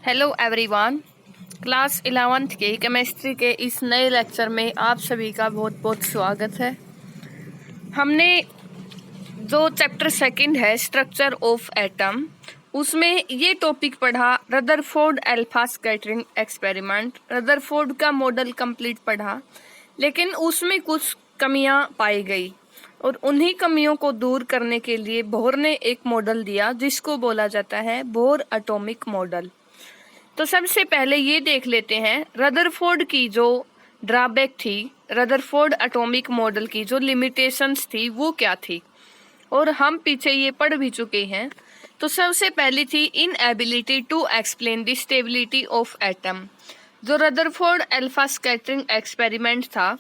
Hello everyone. Class 11th के chemistry के इस नए लेक्चर में आप सभी का बहुत बहुत स्वागत है। हमने जो चैप्टर सेकंड है स्ट्रक्चर ऑफ एटम, उसमें ये टॉपिक पढ़ा Rutherford alpha scattering experiment. Rutherford का मॉडल कंप्लीट पढ़ा, लेकिन उसमें कुछ कमियां पाई गई और उन्हीं कमियों को दूर करने के लिए बोर ने एक मॉडल दिया जिसको बोला जाता है बोर एटॉमिक मॉडल। तो सबसे पहले ये देख लेते हैं रदरफोर्ड की जो ड्रॉबैक थी, रदरफोर्ड एटॉमिक मॉडल की जो लिमिटेशंस थी वो क्या थी, और हम पीछे ये पढ़ भी चुके हैं। तो सबसे पहली थी inability to explain the stability of atom. जो रदरफोर्ड अल्फा स्कैटरिंग एक्सपेरिमेंट था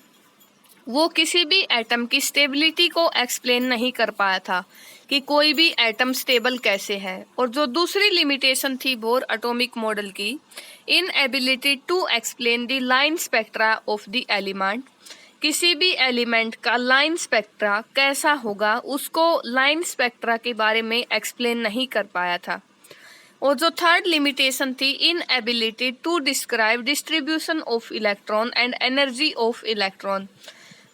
वो किसी भी एटम की स्टेबिलिटी को एक्सप्लेन नहीं कर पाया था कि कोई भी एटम स्टेबल कैसे है। और जो दूसरी लिमिटेशन थी बोर एटॉमिक मॉडल की, inability to explain the line spectra of the element. किसी भी एलिमेंट का लाइन स्पेक्ट्रा कैसा होगा उसको लाइन स्पेक्ट्रा के बारे में एक्सप्लेन नहीं कर पाया था। और जो थर्ड लिमिटेशन थी inability to describe distribution of electron and energy of electron.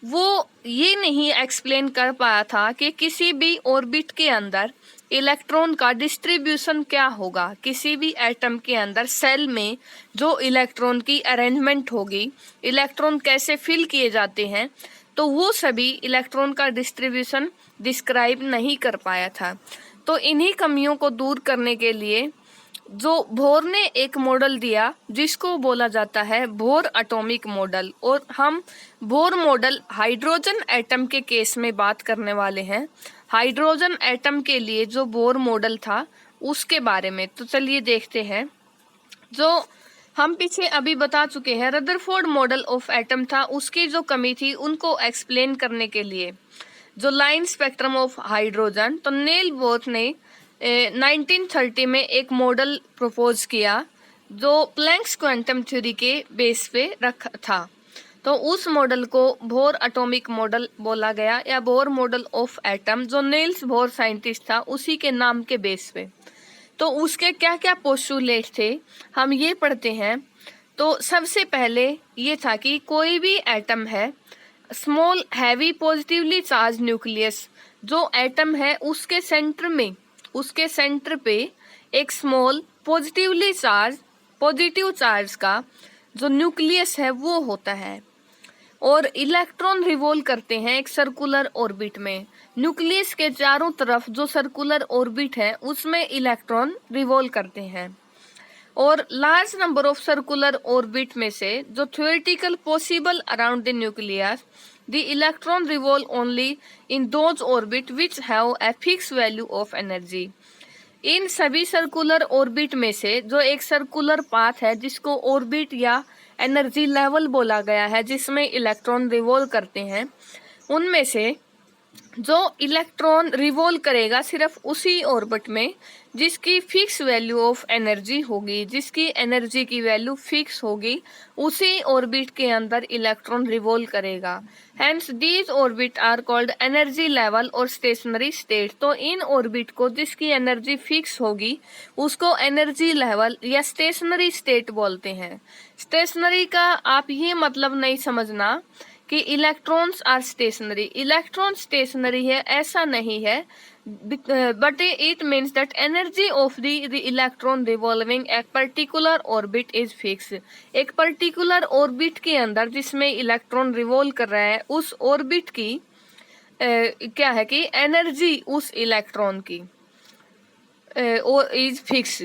वो ये नहीं एक्सप्लेन कर पाया था कि किसी भी ऑर्बिट के अंदर इलेक्ट्रॉन का डिस्ट्रीब्यूशन क्या होगा, किसी भी एटम के अंदर सेल में जो इलेक्ट्रॉन की अरेंजमेंट होगी, इलेक्ट्रॉन कैसे फिल किए जाते हैं, तो वो सभी इलेक्ट्रॉन का डिस्ट्रीब्यूशन डिस्क्राइब नहीं कर पाया था। तो इन्हीं कमियों को दूर करने के लिए जो बोर ने एक मॉडल दिया जिसको बोला जाता है बोर एटॉमिक मॉडल। और हम बोर मॉडल हाइड्रोजन एटम के केस में बात करने वाले हैं। हाइड्रोजन एटम के लिए जो बोर मॉडल था उसके बारे में तो चलिए देखते हैं। जो हम पीछे अभी बता चुके हैं रदरफोर्ड मॉडल ऑफ एटम था, उसकी जो कमी थी उनको एक्सप्लेन करने के लिए जो लाइन स्पेक्ट्रम ऑफ हाइड्रोजन, तो नील बोर ने 1930 में एक मॉडल प्रपोज किया जो प्लैंक्स क्वांटम थ्योरी के बेस पे रखा था। तो उस मॉडल को बोर एटॉमिक मॉडल बोला गया या बोर मॉडल ऑफ एटम, जो नील्स बोर साइंटिस्ट था उसी के नाम के बेस पे। तो उसके क्या क्या पोस्टुलेट थे हम ये पढ़ते हैं। तो सबसे पहले ये था कि कोई भी एटम है, small heavy positively charge nucleus, जो एटम है उसके सेंटर में, उसके सेंटर पे एक small positively charge, positive charge का जो न्यूक्लियस है वो होता है। और इलेक्ट्रॉन रिवॉल्व करते हैं एक सर्कुलर ऑर्बिट में। न्यूक्लियस के चारों तरफ जो सर्कुलर ऑर्बिट है उसमें इलेक्ट्रॉन रिवॉल्व करते हैं। और large number of circular orbit में से जो theoretical possible around the nucleus, the electron revolve only in those orbit which have a fix value of energy. इन सभी सर्कुलर ऑर्बिट में से जो एक सर्कुलर पाथ है जिसको ऑर्बिट या एनर्जी लेवल बोला गया है, जिसमें इलेक्ट्रॉन रिवॉल्व करते हैं, उनमें से जो इलेक्ट्रॉन रिवॉल्व करेगा सिर्फ उसी ऑर्बिट में जिसकी फिक्स वैल्यू ऑफ एनर्जी होगी, जिसकी एनर्जी की वैल्यू फिक्स होगी, उसी ऑर्बिट के अंदर इलेक्ट्रॉन रिवॉल्व करेगा। Hence these orbit are called energy level और स्टेशनरी स्टेट। तो इन ऑर्बिट को जिसकी एनर्जी फिक्स होगी उसको एनर्जी लेवल या स्टेशनरी स्टेट बोलते हैं। स्टेशनरी का आप ये मतलब नहीं समझना कि electrons are stationary, electron stationary है ऐसा नहीं है, but it means that energy of the electron revolving a particular orbit is fix. एक पर्टिकुलर ऑर्बिट के अंदर जिसमें इलेक्ट्रॉन रिवॉल्व कर रहा है उस ऑर्बिट की क्या है कि एनर्जी उस इलेक्ट्रॉन की इज फिक्स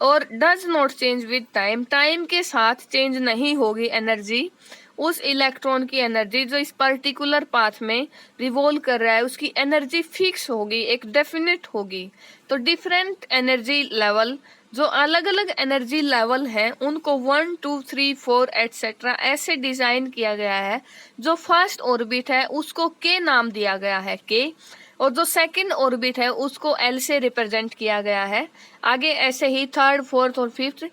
और does not change with time. Time के साथ चेंज नहीं होगी एनर्जी, उस इलेक्ट्रॉन की एनर्जी जो इस पर्टिकुलर पाथ में रिवॉल्व कर रहा है उसकी एनर्जी फिक्स होगी, एक डेफिनेट होगी। तो डिफरेंट एनर्जी लेवल, जो अलग अलग एनर्जी लेवल हैं उनको 1 2 3 4 एटसेट्रा ऐसे डिजाइन किया गया है। जो फर्स्ट ऑर्बिट है उसको के नाम दिया गया है के, और जो सेकंड ऑर्बिट है उसको एल से रिप्रेजेंट किया गया है। आगे ऐसे ही थर्ड, फोर्थ और fifth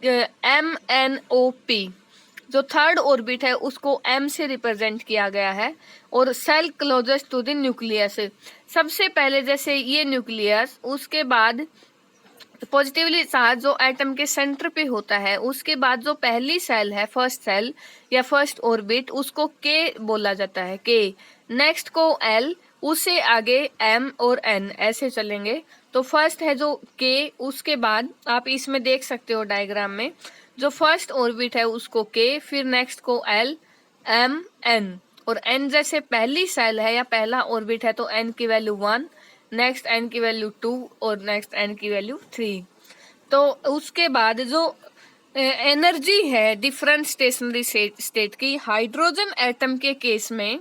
M N O P. जो थर्ड ऑर्बिट है उसको एम से रिप्रेजेंट किया गया है। और shell closest to the nucleus, सबसे पहले जैसे ये न्यूक्लियस, उसके बाद पॉजिटिवली चार्ज जो एटम के सेंटर पे होता है, उसके बाद जो पहली सेल है, फर्स्ट सेल या फर्स्ट ऑर्बिट, उसको के बोला जाता है, के। नेक्स्ट को एल, उससे आगे एम और एन, ऐसे चलेंगे। तो फर्स्ट है जो के, उसके बाद आप इसमें देख सकते हो डायग्राम में, जो फर्स्ट ऑर्बिट है उसको के, फिर नेक्स्ट को एल, एम, एन। और एन जैसे पहली सेल है या पहला ऑर्बिट है, तो एन की वैल्यू 1, नेक्स्ट एन की वैल्यू 2 और नेक्स्ट एन की वैल्यू 3। तो उसके बाद जो एनर्जी है डिफरेंट स्टेशनरी स्टेट की, हाइड्रोजन एटम के केस में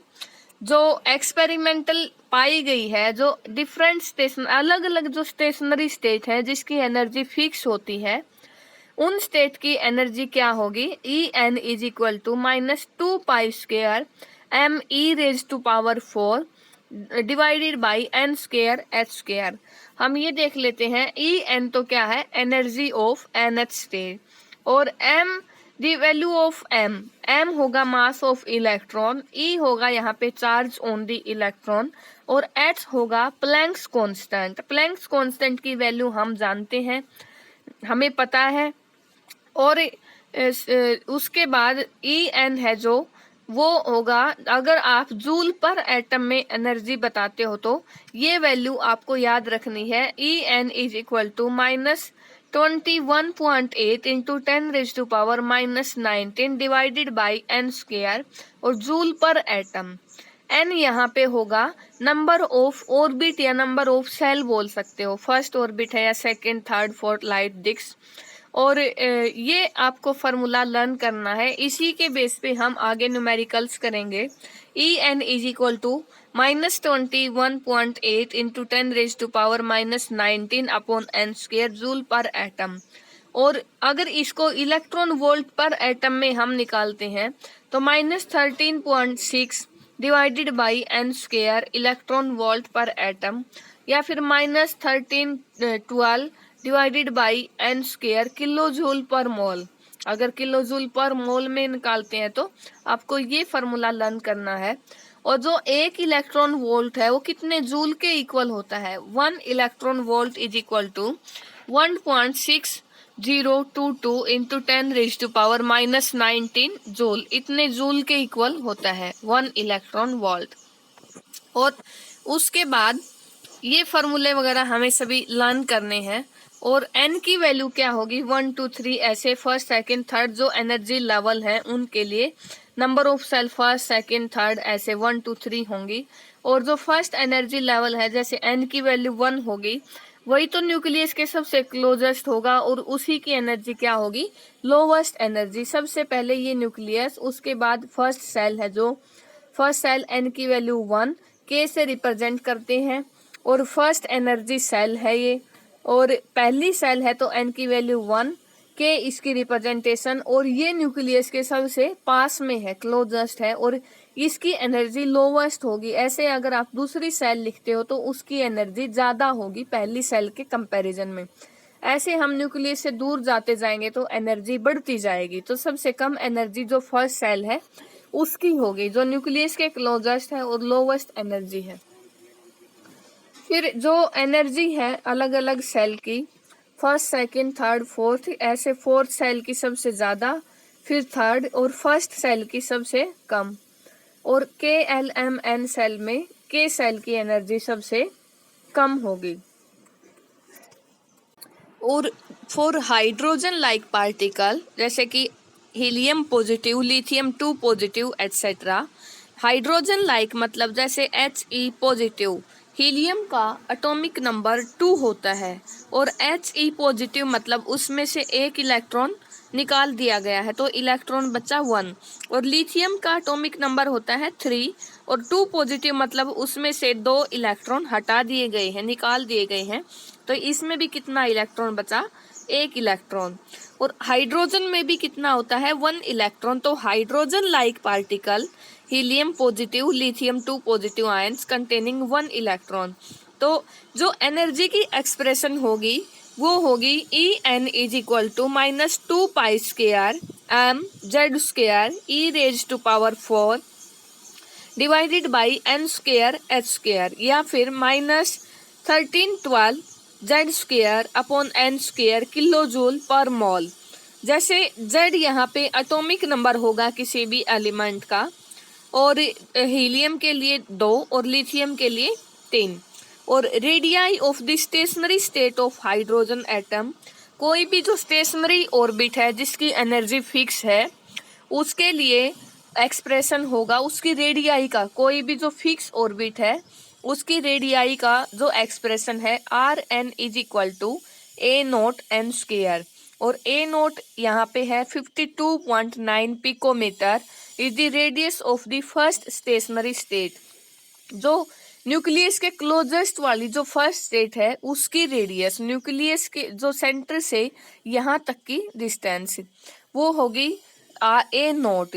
जो एक्सपेरिमेंटल पाई गई है, जो डिफरेंट स्टेशन, अलग अलग जो स्टेशनरी स्टेट है जिसकी एनर्जी फिक्स होती है, उन स्टेट की एनर्जी क्या होगी, E N is equal to -2π² M E raise to power 4 divided by N square H square. हम ये देख लेते हैं, ई एन तो क्या है, energy of N H state, और M the value of M, M होगा मास ऑफ इलेक्ट्रॉन, ई होगा यहाँ पे चार्ज ऑन दी इलेक्ट्रॉन, और एच होगा प्लैंक्स कांस्टेंट। प्लैंक्स कांस्टेंट की वैल्यू हम जानते हैं, हमें पता है। और उसके बाद ई एन है जो, वो होगा, अगर आप जूल पर एटम में एनर्जी बताते हो तो ये वैल्यू आपको याद रखनी है, E N is equal to -21.8 into 10⁻⁻19 divided by N square, और जूल पर एटम। एन यहाँ पे होगा नंबर ऑफ ऑर्बिट या नंबर ऑफ सेल बोल सकते हो, फर्स्ट ऑर्बिट है या सेकंड, थर्ड, फोर्थ, लाइट, डिस्क। और ये आपको फार्मूला लर्न करना है, इसी के बेस पे हम आगे न्यूमेरिकल्स करेंगे। E N is equal to -21.8 into 10⁻⁻19 upon N square joule per atom. और अगर इसको इलेक्ट्रॉन वोल्ट पर एटम में हम निकालते हैं तो -13.6 divided by N square electron volt per atom, या फिर -1312 divided by N square kilo joule per mole. अगर किलो जूल पर मोल में निकालते हैं तो आपको ये फार्मूला लर्न करना है। और जो एक इलेक्ट्रॉन वोल्ट है वो कितने जूल के इक्वल होता है, 1 electron volt is equal to 1.6022 into 10⁻⁻19 joule, इतने जूल के इक्वल होता है 1 इलेक्ट्रॉन वोल्ट। और उसके बाद ये फार्मूले वगैरह हमें सभी लर्न करने हैं। और एन की वैल्यू क्या होगी, 1 2 3 ऐसे, फर्स्ट सेकंड थर्ड जो एनर्जी लेवल है उनके लिए number of shell first second third ऐसे 1 2 3 होंगी। और जो फर्स्ट एनर्जी लेवल है, जैसे एन की वैल्यू 1 होगी, वही तो न्यूक्लियस के सबसे क्लोजेस्ट होगा, और उसी की एनर्जी क्या होगी, लोवेस्ट एनर्जी। सबसे पहले ये न्यूक्लियस, उसके बाद फर्स्ट सेल है, जो फर्स्ट सेल एन की वैल्यू 1 के से रिप्रेजेंट करते हैं, और फर्स्ट एनर्जी सेल है ये, और पहली सेल है तो एन की वैल्यू 1 के इसकी रिप्रेजेंटेशन, और ये न्यूक्लियस के सबसे पास में है, क्लोजेस्ट है, और इसकी एनर्जी लोवेस्ट होगी। ऐसे अगर आप दूसरी सेल लिखते हो तो उसकी एनर्जी ज्यादा होगी पहली सेल के कंपैरिजन में। ऐसे हम न्यूक्लियस से दूर जाते जाएंगे तो एनर्जी बढ़ती जाएगी। तो सबसे कम एनर्जी जो फर्स्ट सेल है उसकी होगी, जो न्यूक्लियस के क्लोजेस्ट है और लोवेस्ट एनर्जी है। फिर जो एनर्जी है अलग अलग सेल की, फर्स्ट सेकंड थर्ड फोर्थ, ऐसे फोर्थ सेल की सबसे ज़्यादा, फिर थर्ड, और फर्स्ट सेल की सबसे कम। और के एल एम एन सेल में के सेल की एनर्जी सबसे कम होगी। और फॉर हाइड्रोजन लाइक पार्टिकल, जैसे कि helium positive, lithium 2 positive etcetera, hydrogen like मतलब जैसे He पॉजिटिव, हीलियम का एटॉमिक नंबर 2 होता है, और He पॉजिटिव मतलब उसमें से एक इलेक्ट्रॉन निकाल दिया गया है तो इलेक्ट्रॉन बचा 1, और लिथियम का एटॉमिक नंबर होता है 3, और 2 पॉजिटिव मतलब उसमें से 2 इलेक्ट्रॉन हटा दिए गए हैं, निकाल दिए गए हैं, तो इसमें भी कितना इलेक्ट्रॉन बचा, 1 इलेक्ट्रॉन। और हाइड्रोजन में भी कितना होता है, 1 इलेक्ट्रॉन। तो hydrogen like particle, helium positive, lithium 2 positive ions containing 1 electron. तो जो एनर्जी की एक्सप्रेशन होगी वो होगी E N is equal to -2π² M Z square E raise to power 4 divided by N square H square, या फिर -1312 Z square upon N square kilo joule per mole. जैसे Z यहाँ पे एटॉमिक नंबर होगा किसी भी एलिमेंट का, और हीलियम के लिए 2 और लिथियम के लिए 3। और radii of the stationery state of hydrogen atom, कोई भी जो स्टेशनरी ऑर्बिट है जिसकी एनर्जी फिक्स है उसके लिए एक्सप्रेशन होगा उसकी रेडियाई का। कोई भी जो फिक्स ऑर्बिट है उसकी रेडियाई का जो एक्सप्रेशन है R N is equal to a naught N square. और ए नोट यहाँ पे है 52.9 picometre is the radius of the first stationary state. जो न्यूक्लियस के क्लोजेस्ट वाली जो फर्स्ट स्टेट है उसकी रेडियस, न्यूक्लियस के जो सेंटर से यहाँ तक की डिस्टेंस, वो होगी ए नोट।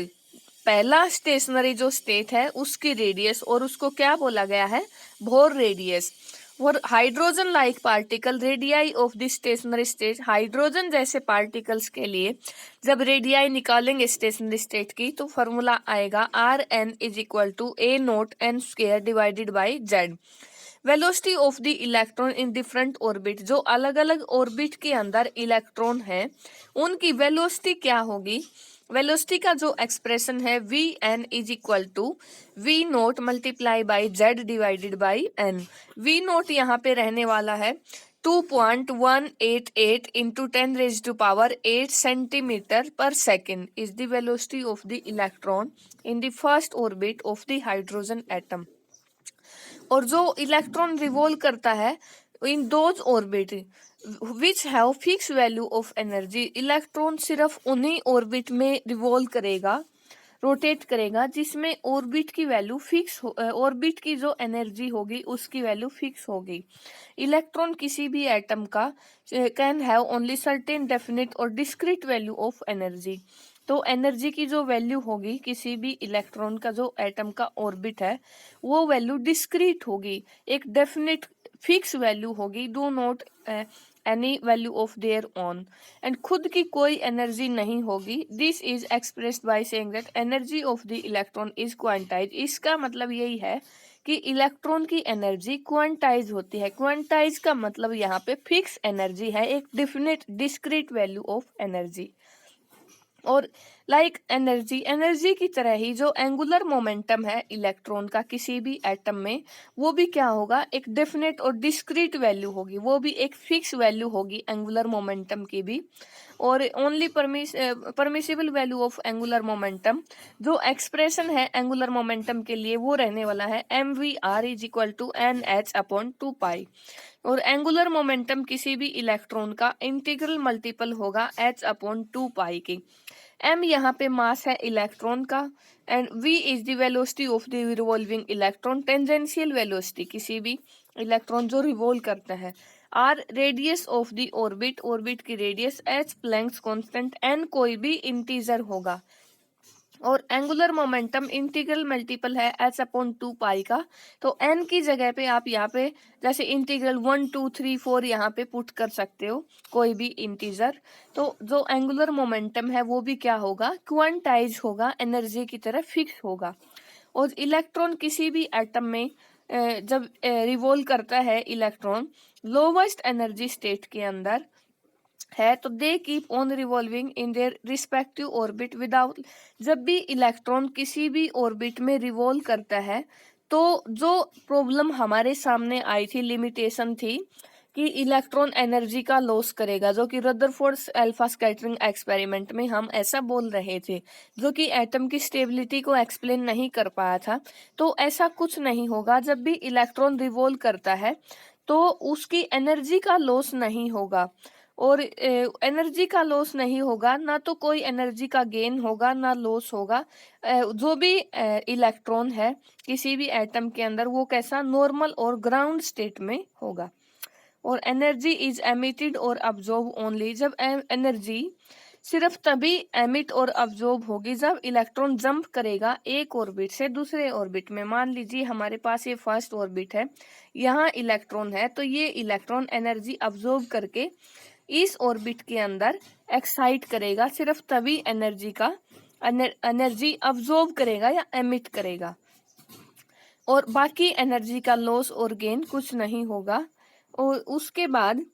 पहला स्टेशनरी जो स्टेट है उसकी रेडियस, और उसको क्या बोला गया है, बोर रेडियस। और hydrogen like particle radii of the stationery state, hydrogen जैसे पार्टिकल्स के लिए जब रेडियाई निकालेंगे स्टेशनरी स्टेट की तो फॉर्मूला आएगा R N is equal to a naught N square divided by Z. Velocity of the electron in different orbit, जो अलग अलग ऑर्बिट के अंदर इलेक्ट्रॉन है उनकी वेलोसिटी क्या होगी। वेलोसिटी का जो एक्सप्रेशन है V N is equal to V naught multiply by Z divided by N. V naught यहाँ पे रहने वाला है 2.188 into 10⁻⁸ centimetre per second is the velocity of the electron in the first orbit of the hydrogen atom. और जो electron revolve करता है in those orbit which have fix value of energy, electron सिर्फ उन्हीं ऑर्बिट में revolve करेगा, rotate करेगा जिसमें ऑर्बिट की वैल्यू फिक्स हो, ऑर्बिट की जो एनर्जी होगी उसकी वैल्यू फिक्स होगी। इलेक्ट्रॉन किसी भी एटम का can have only certain definite और डिस्क्रीट वैल्यू ऑफ एनर्जी। तो एनर्जी की जो वैल्यू होगी किसी भी इलेक्ट्रॉन का जो एटम का ऑर्बिट है वो वैल्यू डिस्क्रीट होगी, एक डेफिनेट फिक्स वैल्यू होगी, do not any value of their own, and खुद की कोई एनर्जी नहीं होगी। This is expressed by saying that energy of the electron is quantize. इसका मतलब यही है कि इलेक्ट्रॉन की एनर्जी क्वांटाइज होती है। क्वांटाइज का मतलब यहाँ पे फिक्स एनर्जी है, एक definite discrete value of energy. और लाइक एनर्जी की तरह ही जो एंगुलर मोमेंटम है इलेक्ट्रॉन का किसी भी एटम में, वो भी क्या होगा, एक डेफिनेट और डिस्क्रीट वैल्यू होगी, वो भी एक फिक्स वैल्यू होगी एंगुलर मोमेंटम की भी। और only permissible value of angular momentum, जो एक्सप्रेशन है एंगुलर मोमेंटम के लिए वो रहने वाला है mvr is equal to NH upon 2π। और एंगुलर मोमेंटम किसी भी इलेक्ट्रॉन का इंटीग्रल मल्टीपल होगा h अपॉन 2π की। m यहाँ पे मास है इलेक्ट्रॉन का, and v is the velocity of the revolving electron, tangential velocity किसी भी इलेक्ट्रॉन जो रिवॉल्व करता है, r radius of the orbit, orbit की radius, h Planck's constant, n कोई भी इंटीजर होगा। और एंगुलर मोमेंटम इंटीग्रल मल्टीपल है h अपॉन 2π का, तो n की जगह पे आप यहाँ पे जैसे इंटीग्रल 1 2 3 4 यहाँ पे पुट कर सकते हो कोई भी इंटीजर। तो जो एंगुलर मोमेंटम है वो भी क्या होगा, क्वांटाइज होगा, एनर्जी की तरह फिक्स होगा। और इलेक्ट्रॉन किसी भी एटम में जब रिवॉल्व करता है इलेक्ट्रॉन लोवेस्ट एनर्जी स्टेट के अंदर है, तो they keep on revolving in their respective orbit without, जब भी इलेक्ट्रॉन किसी भी ऑर्बिट में रिवॉल्व करता है तो जो प्रॉब्लम हमारे सामने आई थी, लिमिटेशन थी कि इलेक्ट्रॉन एनर्जी का लॉस करेगा, जो कि रदरफोर्ड अल्फा स्कैटरिंग एक्सपेरिमेंट में हम ऐसा बोल रहे थे, जो कि एटम की स्टेबिलिटी को एक्सप्लेन नहीं कर पाया था। तो ऐसा कुछ नहीं होगा, जब भी इलेक्ट्रॉन रिवॉल्व करता है तो उसकी एनर्जी का लॉस नहीं होगा। और एनर्जी का लॉस नहीं होगा, ना तो कोई एनर्जी का गेन होगा ना लॉस होगा। जो भी इलेक्ट्रॉन है किसी भी एटम के अंदर वो कैसा, नॉर्मल और ग्राउंड स्टेट में होगा। और एनर्जी इज एमिटेड और अब्जॉर्ब ओनली, जब एनर्जी सिर्फ तभी एमिट और अब्जॉर्ब होगी जब इलेक्ट्रॉन जंप करेगा एक ऑर्बिट से दूसरे ऑर्बिट में। मान लीजिए हमारे पास ये फर्स्ट ऑर्बिट है, यहाँ इलेक्ट्रॉन है, तो ये इलेक्ट्रॉन एनर्जी अब्जॉर्ब करके इस ऑर्बिट के अंदर एक्साइट करेगा, सिर्फ तभी एनर्जी अब्जॉर्ब करेगा या एमिट करेगा, और बाकी एनर्जी का लॉस और गेन कुछ नहीं होगा। और उसके बाद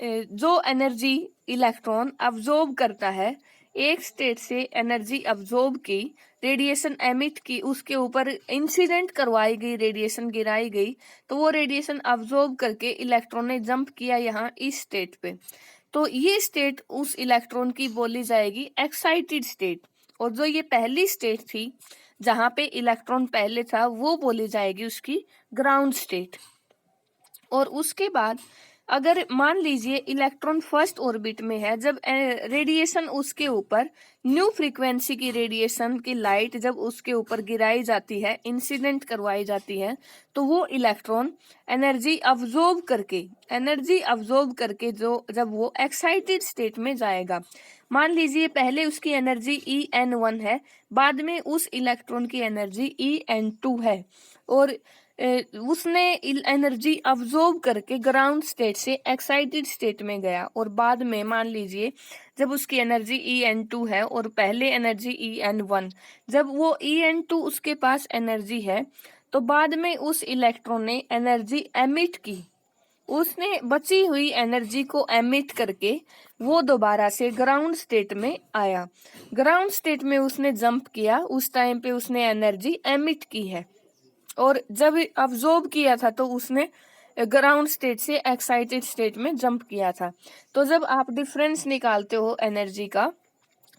जो एनर्जी इलेक्ट्रॉन अब्जॉर्ब करता है, एक स्टेट से एनर्जी अब्जॉर्ब की, रेडिएशन एमिट की, उसके ऊपर इंसिडेंट करवाई गई, रेडिएशन गिराई गई, तो वो रेडिएशन अब्जॉर्ब करके इलेक्ट्रॉन ने जंप किया यहाँ इस स्टेट पे, तो ये स्टेट उस इलेक्ट्रॉन की बोली जाएगी एक्साइटेड स्टेट। और जो ये पहली स्टेट थी जहां पे इलेक्ट्रॉन पहले था, वो बोली जाएगी उसकी ग्राउंड स्टेट। और उसके बाद अगर मान लीजिए इलेक्ट्रॉन फर्स्ट ऑर्बिट में है, जब रेडिएशन उसके ऊपर, न्यू फ्रीक्वेंसी की रेडिएशन की लाइट जब उसके ऊपर गिराई जाती है, इंसिडेंट करवाई जाती है, तो वो इलेक्ट्रॉन एनर्जी अब्जॉर्ब करके जो जब वो एक्साइटेड स्टेट में जाएगा, मान लीजिए पहले उसकी एनर्जी En1 है, बाद में उस इलेक्ट्रॉन की एनर्जी En2 है, और उसने एनर्जी अब्जॉर्ब करके ग्राउंड स्टेट से एक्साइटेड स्टेट में गया, और बाद में मान लीजिए जब उसकी एनर्जी En2 है और पहले एनर्जी En1, जब वो En2 उसके पास एनर्जी है, तो बाद में उस इलेक्ट्रॉन ने एनर्जी एमिट की, उसने बची हुई एनर्जी को एमिट करके वो दोबारा से ग्राउंड स्टेट में आया। ग्राउंड स्टेट में उसने जंप किया, उस टाइम पे उसने एनर्जी एमिट की है, और जब अब्जॉर्ब किया था तो उसने ग्राउंड स्टेट से एक्साइटेड स्टेट में जंप किया था। तो जब आप डिफरेंस निकालते हो एनर्जी का,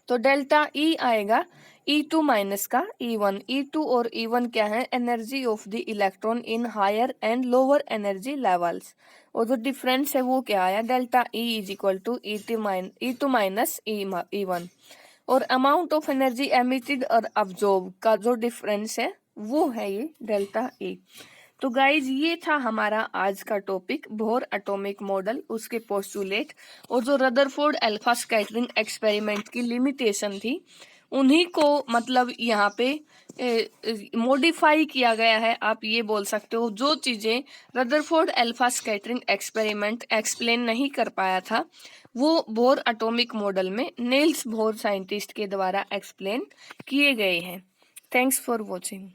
तो डेल्टा ई आएगा E2 माइनस का E1। E2 और E1 क्या है? Energy of the electron in higher and lower energy levels, और जो डिफरेंस है वो क्या आया? Delta E is equal to E2 minus E1। और अमाउंट ऑफ एनर्जी एमिटेड और अब्जॉर्ब का जो डिफरेंस है वो है ये डेल्टा E। तो गाइज ये था हमारा आज का टॉपिक, बोर एटॉमिक मॉडल, उसके पोस्टुलेट, और जो रदरफोर्ड अल्फा स्कैटरिंग एक्सपेरिमेंट की लिमिटेशन थी, उन्हीं को मतलब यहाँ पे मॉडिफाई किया गया है, आप ये बोल सकते हो। जो चीजें Rutherford alpha scattering experiment explain नहीं कर पाया था, वो बोर एटॉमिक मॉडल में नील्स बोर साइंटिस्ट के द्वारा एक्सप्लेन किए गए हैं। Thanks for watching.